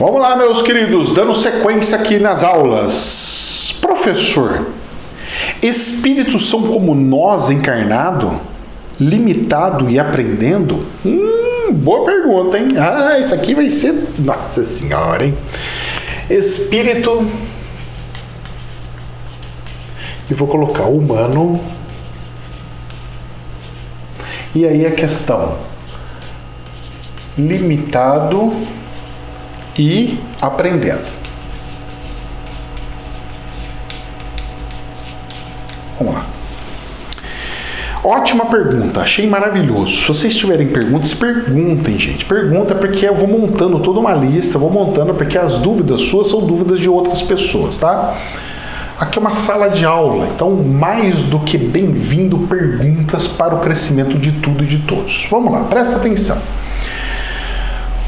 Vamos lá, meus queridos, dando sequência aqui nas aulas. Professor, espíritos são como nós encarnado, limitado e aprendendo? Boa pergunta, hein? Isso aqui vai ser... Nossa Senhora, hein? Espírito... E vou colocar humano. E aí a questão... limitado e aprendendo. Vamos lá. Ótima pergunta, achei maravilhoso. Se vocês tiverem perguntas, perguntem, gente. Pergunta porque eu vou montando toda uma lista, vou montando porque as dúvidas suas são dúvidas de outras pessoas, tá? Aqui é uma sala de aula, então mais do que bem-vindo perguntas para o crescimento de tudo e de todos. Vamos lá, presta atenção.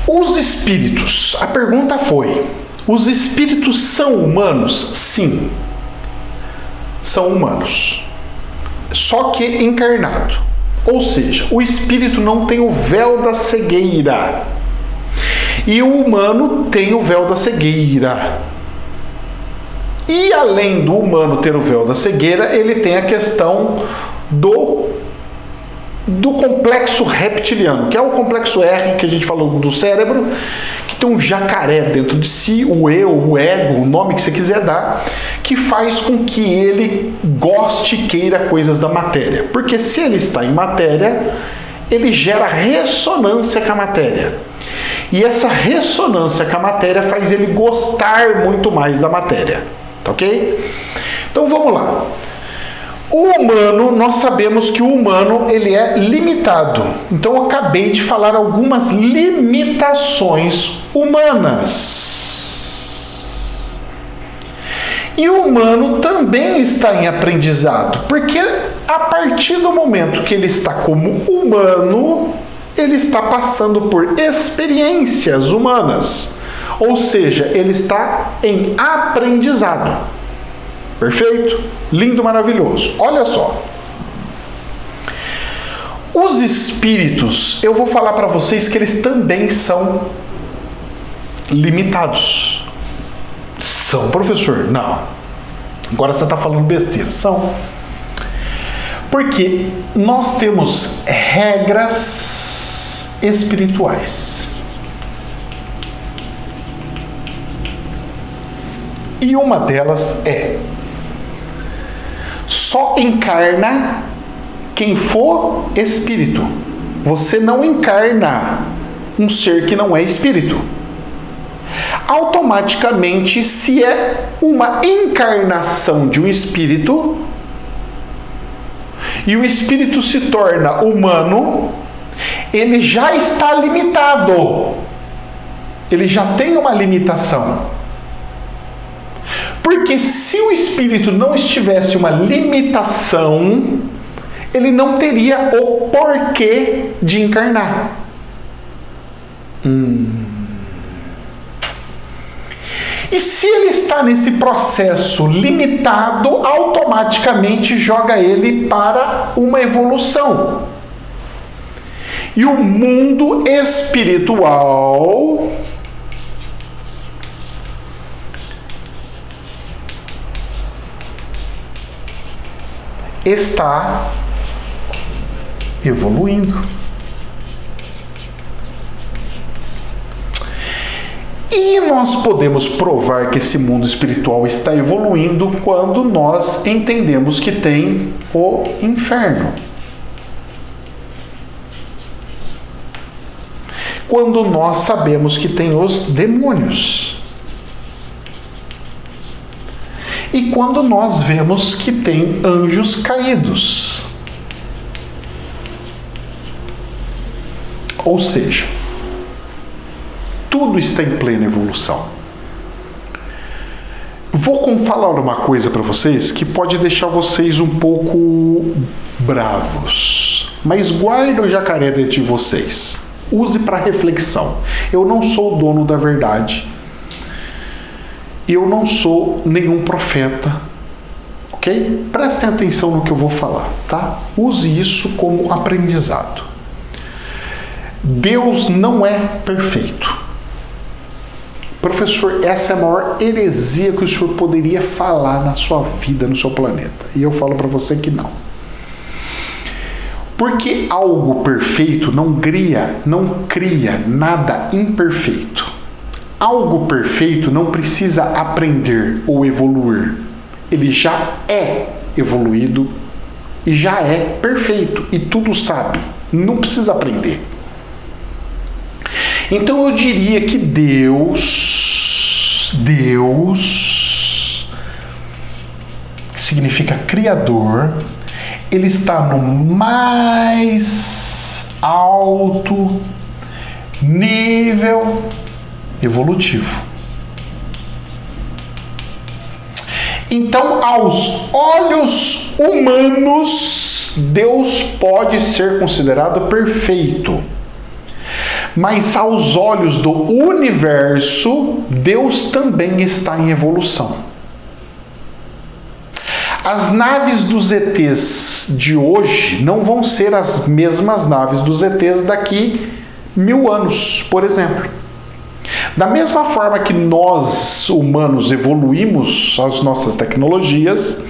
Os espíritos, a pergunta foi, os espíritos são humanos? Sim, são humanos, só que encarnado. Ou seja, o espírito não tem o véu da cegueira e o humano tem o véu da cegueira. E além do humano ter o véu da cegueira, ele tem a questão do complexo reptiliano, que é o complexo R que a gente falou do cérebro, que tem um jacaré dentro de si, o eu, o ego, o nome que você quiser dar, que faz com que ele goste e queira coisas da matéria. Porque se ele está em matéria, ele gera ressonância com a matéria. E essa ressonância com a matéria faz ele gostar muito mais da matéria. Tá ok? Então vamos lá. O humano, nós sabemos que o humano ele é limitado. Então eu acabei de falar algumas limitações humanas. E o humano também está em aprendizado, porque a partir do momento que ele está como humano, ele está passando por experiências humanas. Ou seja, ele está em aprendizado. Perfeito? Lindo, maravilhoso. Olha só. Os espíritos, eu vou falar para vocês que eles também são limitados. São, professor? Não. Agora você está falando besteira. São. Porque nós temos regras espirituais. E uma delas é: só encarna quem for espírito. Você não encarna um ser que não é espírito. Automaticamente, se é uma encarnação de um espírito e o espírito se torna humano, ele já está limitado. Ele já tem uma limitação. Porque se o espírito não estivesse uma limitação, ele não teria o porquê de encarnar. E se ele está nesse processo limitado, automaticamente joga ele para uma evolução. E o mundo espiritual está evoluindo. E nós podemos provar que esse mundo espiritual está evoluindo quando nós entendemos que tem o inferno. Quando nós sabemos que tem os demônios. E quando nós vemos que tem anjos caídos. Ou seja, tudo está em plena evolução. Vou falar uma coisa para vocês que pode deixar vocês um pouco bravos. Mas guarda o jacaré dentro de vocês. Use para reflexão. Eu não sou o dono da verdade. Eu não sou nenhum profeta, ok? Prestem atenção no que eu vou falar, tá? Use isso como aprendizado. Deus não é perfeito. professor, essa é a maior heresia que o senhor poderia falar na sua vida, no seu planeta. E eu falo para você que não. Porque algo perfeito não cria nada imperfeito. Algo perfeito não precisa aprender ou evoluir. Ele já é evoluído e já é perfeito e tudo sabe. Não precisa aprender. Então eu diria que Deus, que significa Criador, ele está no mais alto nível evolutivo. Então, aos olhos humanos, Deus pode ser considerado perfeito. Mas aos olhos do universo, Deus também está em evolução. As naves dos ETs de hoje não vão ser as mesmas naves dos ETs daqui 1000 anos, por exemplo. Da mesma forma que nós, humanos, evoluímos as nossas tecnologias,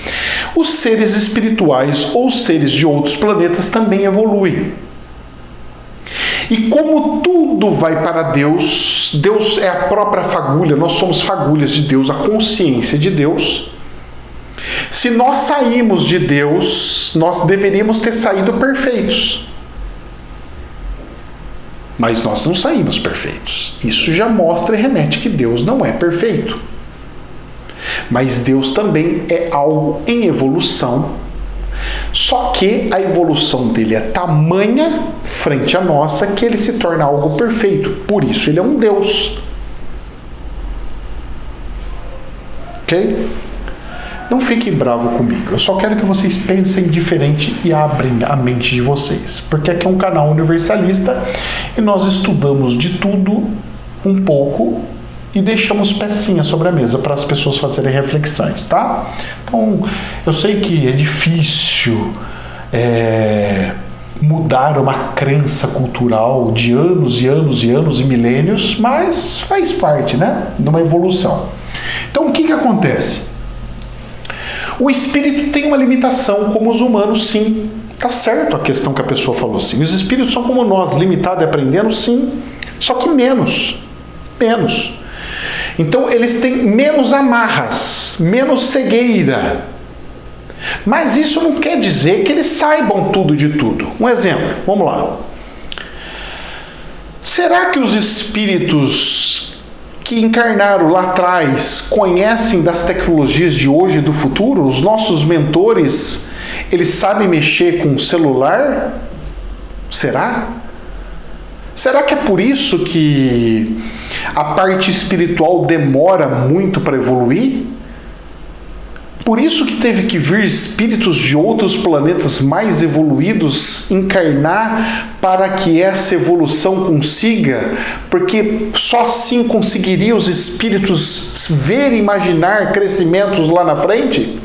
os seres espirituais ou seres de outros planetas também evoluem. E como tudo vai para Deus, Deus é a própria fagulha, nós somos fagulhas de Deus, a consciência de Deus. Se nós saímos de Deus, nós deveríamos ter saído perfeitos. Mas nós não saímos perfeitos. Isso já mostra e remete que Deus não é perfeito. Mas Deus também é algo em evolução. Só que a evolução dele é tamanha frente à nossa que ele se torna algo perfeito. Por isso ele é um Deus. Ok? Não fiquem bravos comigo. Eu só quero que vocês pensem diferente e abrem a mente de vocês. Porque aqui é um canal universalista e nós estudamos de tudo um pouco e deixamos pecinhas sobre a mesa para as pessoas fazerem reflexões, tá? Então, eu sei que é difícil mudar uma crença cultural de anos e anos e anos e milênios, mas faz parte, né, de uma evolução. Então, o que acontece? O espírito tem uma limitação, como os humanos, sim. Tá certo a questão que a pessoa falou, sim. Os espíritos são como nós, limitados e aprendendo, sim. Só que menos. Então, eles têm menos amarras, menos cegueira. Mas isso não quer dizer que eles saibam tudo de tudo. Um exemplo, vamos lá. Será que os espíritos que encarnaram lá atrás conhecem das tecnologias de hoje e do futuro? Os nossos mentores, eles sabem mexer com o celular? Será? Será que é por isso que a parte espiritual demora muito para evoluir? Por isso que teve que vir espíritos de outros planetas mais evoluídos encarnar para que essa evolução consiga, porque só assim conseguiria os espíritos ver e imaginar crescimentos lá na frente?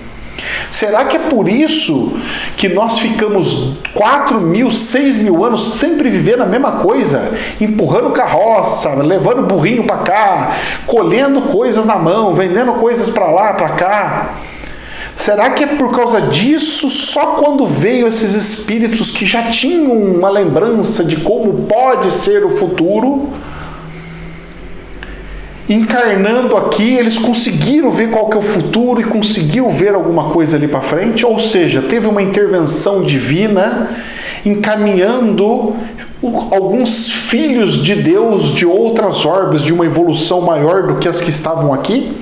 Será que é por isso que nós ficamos 4.000, 6.000 anos sempre vivendo a mesma coisa? Empurrando carroça, levando burrinho para cá, colhendo coisas na mão, vendendo coisas para lá, para cá? Será que é por causa disso, só quando veio esses espíritos que já tinham uma lembrança de como pode ser o futuro, encarnando aqui, eles conseguiram ver qual que é o futuro e conseguiram ver alguma coisa ali para frente? Ou seja, teve uma intervenção divina encaminhando alguns filhos de Deus de outras orbes, de uma evolução maior do que as que estavam aqui?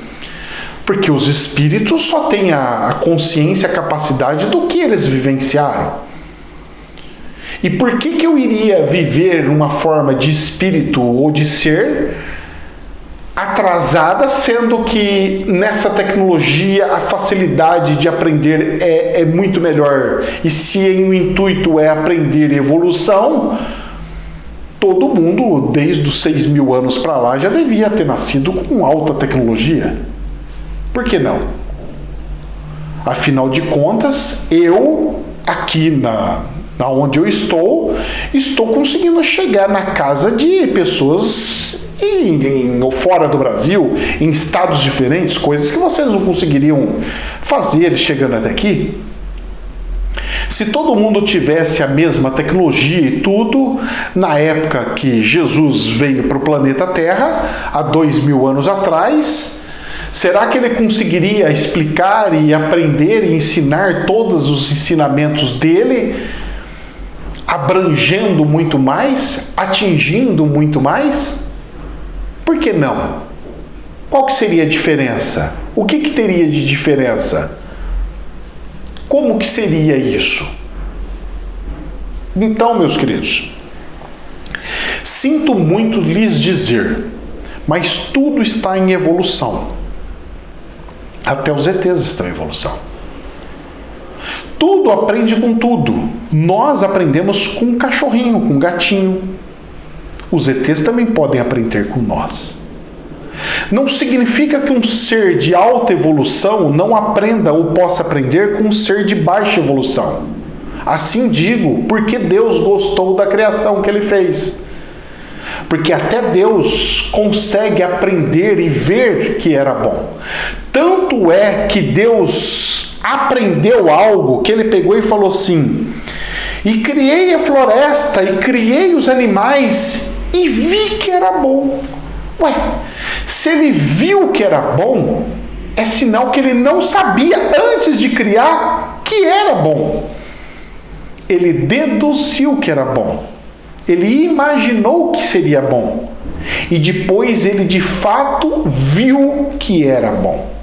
Porque os espíritos só têm a consciência, a capacidade do que eles vivenciaram. E por que eu iria viver uma forma de espírito ou de ser atrasada, sendo que nessa tecnologia a facilidade de aprender é muito melhor? E se o intuito é aprender evolução, todo mundo, desde os 6.000 anos para lá, já devia ter nascido com alta tecnologia. Por que não? Afinal de contas, eu, aqui onde eu estou conseguindo chegar na casa de pessoas ou fora do Brasil, em estados diferentes, coisas que vocês não conseguiriam fazer chegando até aqui. Se todo mundo tivesse a mesma tecnologia e tudo, na época que Jesus veio para o planeta Terra, há 2000 anos atrás, será que ele conseguiria explicar e aprender e ensinar todos os ensinamentos dele, abrangendo muito mais, atingindo muito mais? Por que não? Qual que seria a diferença? O que teria de diferença? Como que seria isso? Então, meus queridos, sinto muito lhes dizer, mas tudo está em evolução. Até os ETs estão em evolução. Tudo aprende com tudo. Nós aprendemos com um cachorrinho, com um gatinho. Os ETs também podem aprender com nós. Não significa que um ser de alta evolução não aprenda ou possa aprender com um ser de baixa evolução. Assim digo, porque Deus gostou da criação que ele fez. Porque até Deus consegue aprender e ver que era bom. Tanto é que Deus aprendeu algo que ele pegou e falou assim: e criei a floresta, e criei os animais, e vi que era bom. Ué, se ele viu que era bom, é sinal que ele não sabia antes de criar que era bom. Ele deduziu que era bom. Ele imaginou que seria bom. E depois ele de fato viu que era bom.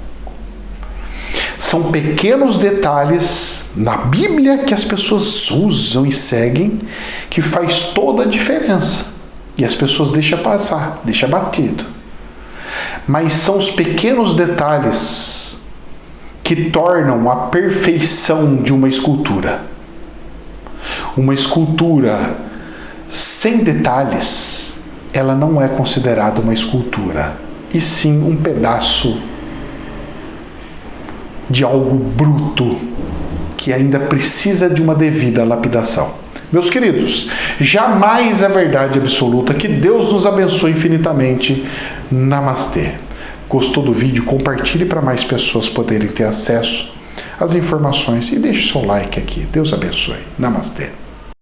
São pequenos detalhes na Bíblia que as pessoas usam e seguem que faz toda a diferença. E as pessoas deixam passar, deixam batido. Mas são os pequenos detalhes que tornam a perfeição de uma escultura. Uma escultura sem detalhes, ela não é considerada uma escultura, e sim um pedaço de algo bruto que ainda precisa de uma devida lapidação. Meus queridos, jamais é verdade absoluta. Que Deus nos abençoe infinitamente. Namastê. Gostou do vídeo? Compartilhe para mais pessoas poderem ter acesso às informações e deixe seu like aqui. Deus abençoe. Namastê.